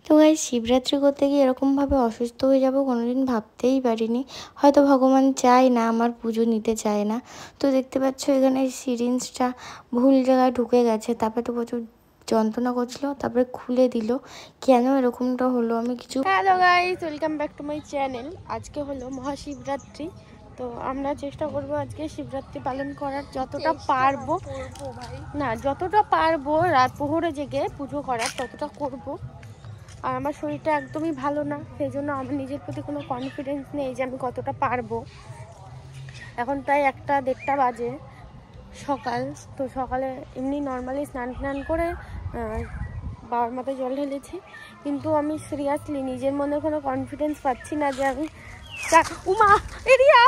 তো গাইস শিবরাত্রি করতে গিয়ে এরকমভাবে অসুস্থ হয়ে যাব কোনোদিন ভাবতেই পারিনি। হয়তো ভগবান চায় না, আমার পুজো নিতে চায় না। তো দেখতে পাচ্ছ এখানে সিরিঞ্জটা ভুল জায়গায় ঢুকে গেছে, তারপরে তো প্রচুর যন্ত্রণা করছিল, তারপরে খুলে দিল। কেন এরকমটা হলো আমি কিছু। Hello guys, welcome back to my channel. আজকে হলো মহাশিবরাত্রি। তো আমরা চেষ্টা করব আজকে শিবরাত্রি পালন করার, যতটা পারবো। না, যতটা পারবো রাত প্রহরে জেগে পুজো করার ততটা করব। আর আমার শরীরটা একদমই ভালো না, সেই জন্য আমার নিজের প্রতি কোনো কনফিডেন্স নেই যে আমি কতটা পারবো। এখন প্রায় 1-1:30 বাজে সকাল। তো সকালে এমনি নর্মালি স্নান করে বাবার মাথায় জল ঢেলেছি, কিন্তু আমি সিরিয়াসলি নিজের মনে কোনো কনফিডেন্স পাচ্ছি না যে আমি উমা এরিয়া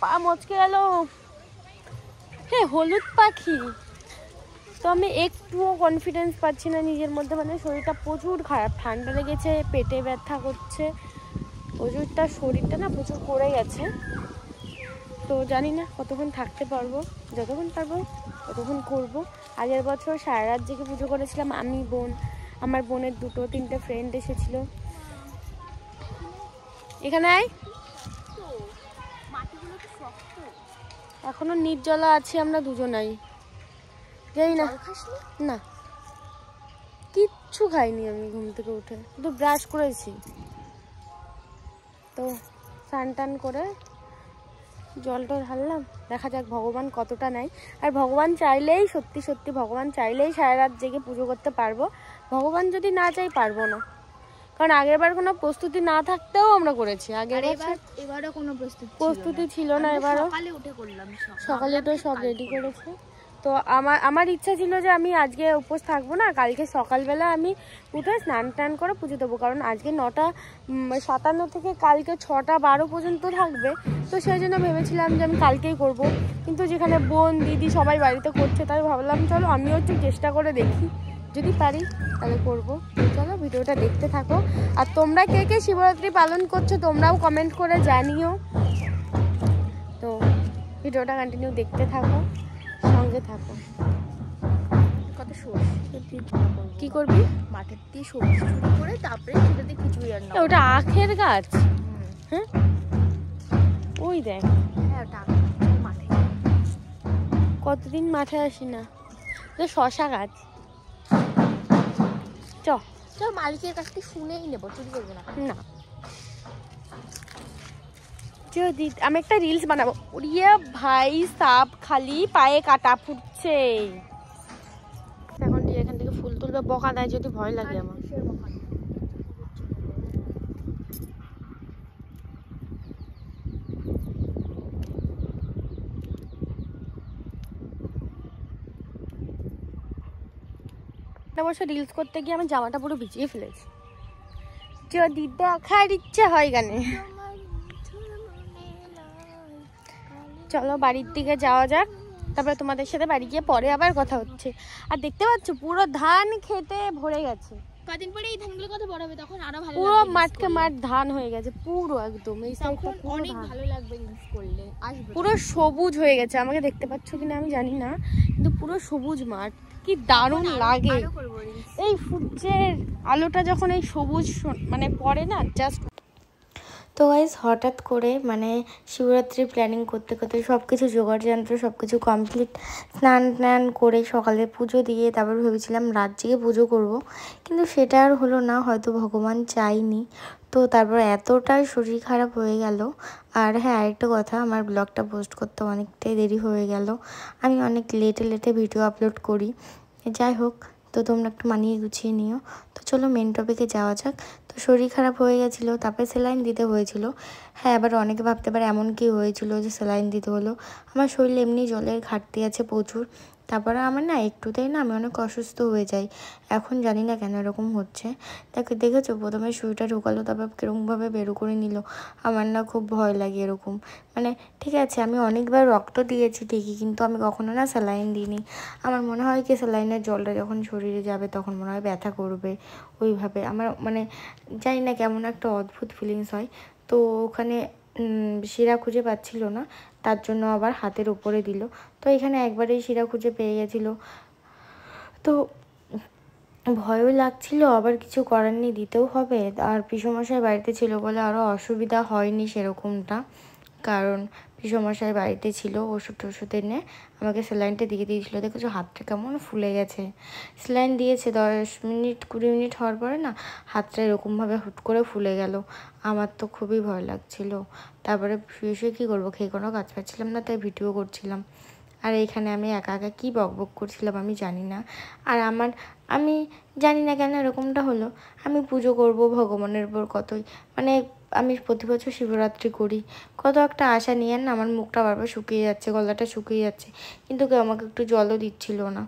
পা মচকে গেল। হ্যাঁ, হলুদ পাখি। তো আমি একটুও কনফিডেন্স পাচ্ছি না নিজের মধ্যে, মানে শরীরটা প্রচুর খারাপ, ঠান্ডা লেগেছে, পেটে ব্যথা করছে প্রচুরটা, শরীরটা না প্রচুর পড়ে গেছে। তো জানি না কতক্ষণ থাকতে পারবো, যতক্ষণ পারবো ততক্ষণ করবো। আগের বছর সারা রাত জেগে পুজো করেছিলাম আমি, বোন, আমার বোনের 2-3টে ফ্রেন্ড এসেছিল। এখানে আয়, এখনো নির্জলা আছি আমরা দুজনাই। জানি না, না কিচ্ছু খাইনি আমি ঘুম থেকে উঠে, শুধু ব্রাশ করেছি। তো স্নান টান করে জলটা ঢাললাম, দেখা যাক ভগবান কতটা নেয়। আর ভগবান চাইলেই, সত্যি সত্যি ভগবান চাইলেই সারা রাত জেগে পুজো করতে পারবো। ভগবান যদি না চাই পারবো না, কারণ আগের বার কোনো প্রস্তুতি না থাকতেও আমরা করেছি। এবারও কোনো প্রস্তুতি ছিল না, এবারও সকালে উঠে সব রেডি করেছে। তো আমার ইচ্ছা ছিল যে আমি আজকে উপোস থাকবো না, কালকে সকালবেলা আমি উঠে স্নান টান করে পুজো দেবো, কারণ আজকে 9:57 থেকে কালকে 6:12 পর্যন্ত থাকবে। তো সেই জন্য ভেবেছিলাম যে আমি কালকেই করব, কিন্তু যেখানে বোন দিদি সবাই বাড়িতে করছে, তাই ভাবলাম চলো আমিও একটু চেষ্টা করে দেখি, যদি পারি তাহলে করবো। চলো ভিডিওটা দেখতে থাকো। আর তোমরা কে কে শিবরাত্রি পালন করছো তোমরাও কমেন্ট করে জানিও। তো ভিডিওটা কন্টিনিউ দেখতে থাকো, সঙ্গে থাকো। কত সবজি কি করবি? মাঠের দিয়ে সবজি শুরু করে তারপরে সেটাতে খিচুড়ি রান্না। ওটা আখের গাছ? হ্যাঁ, ওই দেখ। হ্যাঁ, ওটা মাঠে। কতদিন মাঠে আসি না। শশা গাছ। চ মালিকের কাছ থেকে শুনেই নেবো, চুরি করবো না। না, যদি আমি একটা রিলস বানাবো। ওরিয়া ভাই, সাপ খালি পায়ে কাটা ফুটছে। এখন এখান থেকে ফুল তুলবে, বকা দেয় যদি, ভয় লাগে আমার। অবশ্য রিলস করতে গিয়ে আমি জামাটা পুরো ভিজিয়ে ফেলেছি। যদি দেখার ইচ্ছে হয় গানে। চলো বাড়ির দিকে যাওয়া যাক, তারপরে তোমাদের সাথে বাড়ি গিয়ে পরে আবার কথা হচ্ছে। আর দেখতে পাচ্ছ পুরো ধান খেতে ভরে গেছে। কদিন পরে এই ধানগুলো কত বড় হবে, তখন আরো ভালো লাগবে। পুরো মাঠকে মাঠ ধান হয়ে গেছে পুরো, একদম এই সাইডটা অনেক ভালো লাগবে ইউজ করলে। আসবে, পুরো সবুজ হয়ে গেছে। আমাকে দেখতে পাচ্ছ কিনা আমি জানি না, কিন্তু পুরো সবুজ মাঠ, কি দারুণ লাগে। এই সূর্যের আলোটা যখন এই সবুজ মানে পড়ে না, জাস্ট। তো গাইস হঠাৎ করে মানে শিবরাত্রির প্ল্যানিং করতে করতে সব কিছু জোগাড় যন্ত্র সব কিছু কমপ্লিট, স্নান টান করে সকালে পুজো দিয়ে তারপর ভেবেছিলাম রাত জেগে পুজো করব, কিন্তু সেটা আর হলো না, হয়তো ভগবান চাইনি। তো তারপর এতটাই শরীর খারাপ হয়ে গেল। আর হ্যাঁ, আরেকটা কথা, আমার ব্লগটা পোস্ট করতে অনেকটাই দেরি হয়ে গেল, আমি অনেক লেটে ভিডিও আপলোড করি। যাই হোক, তো তোমরা একটু মানিয়ে গুছিয়ে নিও। তো চলো মেন টপিকে যাওয়া যাক। তো শরীর খারাপ হয়ে গেছিলো, তারপরে স্যালাইন দিতে হয়েছিল। হ্যাঁ, এবার অনেকে ভাবতে পারে এমন কি হয়েছিল যে স্যালাইন দিতে হলো। আমার শরীরে এমনি জলের ঘাটতি আছে প্রচুর, তারপরে আমার না একটুতেই না আমি অনেক অসুস্থ হয়ে যাই। এখন জানি না কেন এরকম হচ্ছে। দেখেছো প্রথমে সুইটা ঢোকালো, তারপর কীরকমভাবে বেরো করে নিল। আমার না খুব ভয় লাগে এরকম। মানে ঠিক আছে, আমি অনেকবার রক্ত দিয়েছি ঠিকই, কিন্তু আমি কখনো না স্যালাইন দিইনি। আমার মনে হয় কি স্যালাইনের জলটা যখন শরীরে যাবে তখন মনে হয় ব্যথা করবে, ওইভাবে আমার মানে জানি না কেমন একটা অদ্ভুত ফিলিংস হয়। তো ওখানে শিরা খুঁজে পাচ্ছিল না, তার জন্য আবার হাতের উপরে দিল। তো এখানে একবারেই শিরা খুঁজে পেয়ে গেছিলো। তো ভয়ও লাগছিল, আবার কিছু করার নেই, দিতেও হবে। আর পিসেমশাই বাড়িতে ছিল বলে আরও অসুবিধা হয়নি সেরকমটা, কারণ পিসেমশাই বাড়িতে ছিল, ওষুধ টষুধ এনে আমাকে স্যালাইনটা দিয়ে দিয়েছিলো। দেখেছো হাতটা কেমন ফুলে গেছে। স্যালাইন দিয়েছে 10 মিনিট 20 মিনিট হওয়ার পরে না হাতটা এরকমভাবে হুট করে ফুলে গেল। আমার তো খুবই ভয় লাগছিল। তারপরে শুয়ে শুয়ে কী করবো, খেয়ে কোনো কাজ পাচ্ছিলাম না, তাই ভিডিও করছিলাম। আর এখানে আমি একা একা কী বকবক করছিলাম আমি জানি না। আর আমি জানি না কেন এরকমটা হলো। আমি পুজো করব ভগবানের উপর কতই, মানে আমি প্রতি বছর শিবরাত্রি করি, কত একটা আশা নিয়ে না আমার মুখটা বারবার শুকিয়ে যাচ্ছে, গলাটা শুকিয়ে যাচ্ছে, কিন্তু কেউ আমাকে একটু জলও দিচ্ছিল না।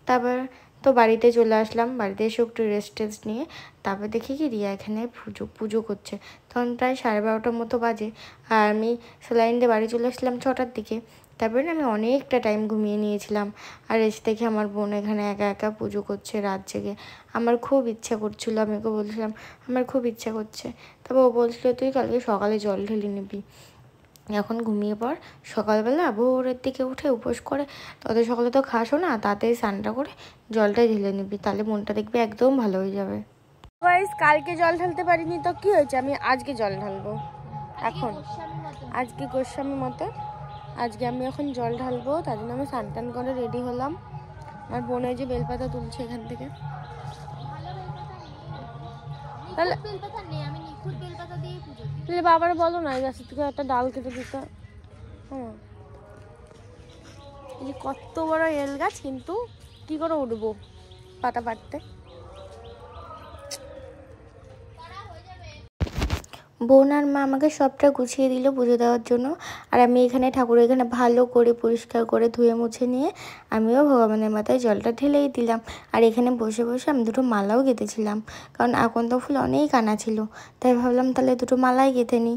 তারপর তো বাড়িতে চলে আসলাম, বাড়িতে এসে একটু রেস্ট নিয়ে তারপর দেখি কি রিয়া এখানে পুজো করছে। তখন প্রায় 12:30টার মতো বাজে, আর আমি স্যালাইন দিয়ে বাড়ি চলে আসলাম 6টার দিকে। তারপরে না আমি অনেকটা টাইম ঘুমিয়ে নিয়েছিলাম। আর এসে দেখি আমার বোন এখানে একা একা পুজো করছে রাত জেগে। আমার খুব ইচ্ছা করছিলো, আমি ওকে বলছিলাম আমার খুব ইচ্ছা করছে। তারপর ও বলছিল তুই কালকে সকালে জল ঢেলে নিবি, এখন ঘুমিয়ে পড়, সকালবেলা ভোরের দিকে উঠে উপোস করে তত সকালে তো খাসও না, তাড়াতাড়ি স্নানটা করে জলটা ঢেলে নিবি, তাহলে মনটা দেখবি একদম ভালো হয়ে যাবে। গাইস কালকে জল ঢালতে পারিনি তো কি হয়েছে, আমি আজকে জল ঢালবো। এখন আজকে গোস্বামী মতে আজকে আমি এখন জল ঢালবো, তার জন্য আমি স্নান টান করে রেডি হলাম। আমার বোনের যে বেলপাতা তুলছে এখান থেকে, তাহলে বাবার বলো না গাছের থেকে একটা ডাল কেটে দিতে। হ্যাঁ এই কত বড় এল গাছ, কিন্তু কি করে উঠবো পাতা পাড়তে। বোন আর মা আমাকে সবটা গুছিয়ে দিল পুজো দেওয়ার জন্য। আর আমি এখানে ঠাকুরের এখানে ভালো করে পরিষ্কার করে ধুয়ে মুছে নিয়ে আমিও ভগবানের মাথায় জলটা ঢেলেই দিলাম। আর এখানে বসে বসে আমি দুটো মালাও গেঁথেছিলাম, কারণ আকন্দ ফুল অনেক আনা ছিল, তাই ভাবলাম তাহলে দুটো মালাই গেঁথে নিই।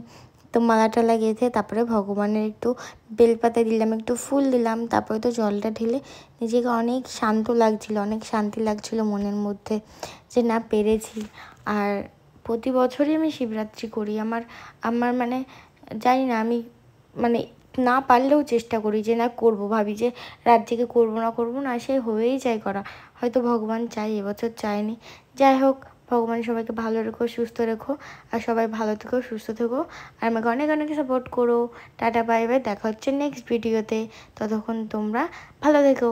তো মালা টালা গেঁথে তারপরে ভগবানের একটু বেলপাতা দিলাম, একটু ফুল দিলাম, তারপরে তো জলটা ঢেলে নিজেকে অনেক শান্ত লাগছিল, অনেক শান্তি লাগছিল মনের মধ্যে যে না পেরেছি। আর প্রতি বছরই আমি শিবরাত্রি করি। আমার মানে জানি না, আমি মানে না পারলেও চেষ্টা করি যে না করব, ভাবি যে রাত জেগে করবো না সে হয়েই যায় করা। হয়তো ভগবান চাই, এবছর চায়নি। যাই হোক, ভগবান সবাইকে ভালো রেখো, সুস্থ রেখো, আর সবাই ভালো থেকো, সুস্থ থেকো, আর আমাকে অনেক অনেক সাপোর্ট করো। টাটা বাই বাই, দেখা হচ্ছে নেক্সট ভিডিওতে, ততক্ষণ তোমরা ভালো থেকো।